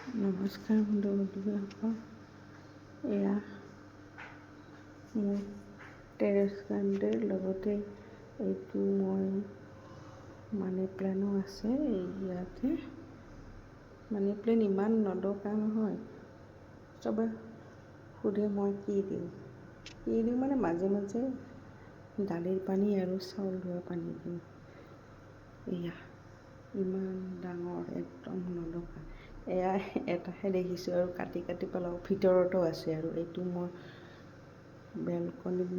নমস্কাৰ বন্ধু বান্ধৱীসকল, এয়া মোৰ টেৰেছ গাৰ্ডেনৰ লগতে এইটো মই মানি প্লেনো আছে। ইয়াতে মানি প্লেন ইমান নদৰকাৰ নহয়। চবে সোধে মই কি দিওঁ মানে মাজে মাজে দালিৰ পানী আৰু চাউল ধোৱা পানী দিওঁ। এয়া ইমান ডাঙৰ একদম নদৰকাৰ। এয়া এটাহে দেখিছোঁ আৰু কাটি পেলাওঁ। ভিতৰতো আছে আৰু এইটো মই বেলকনিত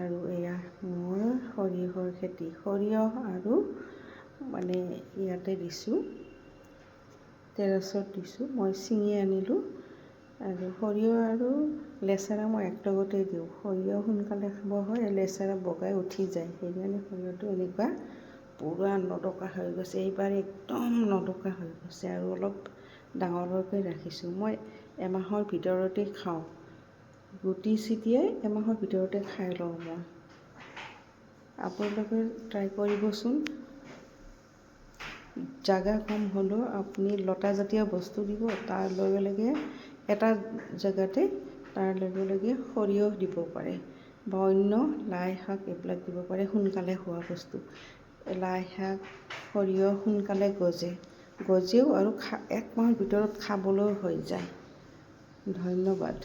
আৰু এয়া মোৰ সৰিয়হৰ খেতি। সৰিয়হ আৰু ইয়াতে দিছোঁ, টেৰেছত দিছোঁ। মই ছিঙি আনিলোঁ আৰু সৰিয়হ আৰু লেচেৰা মই একেলগতে দিওঁ। সৰিয়হ সোনকালে খাব হয়, লেচেৰা বগাই উঠি যায়, সেইকাৰণে সৰিয়হটো এনেকুৱা পূৰা নদকা হৈ গৈছে। এইবাৰ একদম নদকা হৈ গৈছে আৰু অলপ ডাঙৰকৈ ৰাখিছোঁ। মই এমাহৰ ভিতৰতে খাওঁ, গুটি ছিটিয়াই এমাহৰ ভিতৰতে খাই লওঁ মই। আপোনালোকে ট্ৰাই কৰিবচোন। জাগা কম হ'লেও আপুনি লতাজাতীয় বস্তু দিব, তাৰ লগে লগে এটা জেগাতে তাৰ লগে লগে সৰিয়হ দিব পাৰে বা অন্য লাই শাক এইবিলাক দিব পাৰে। সোনকালে হোৱা বস্তু, লাই শাক সৰিয়হ সোনকালে গজেও আৰু 1 মাহৰ ভিতৰত খাবলৈও হৈ যায়। ধন্যবাদ।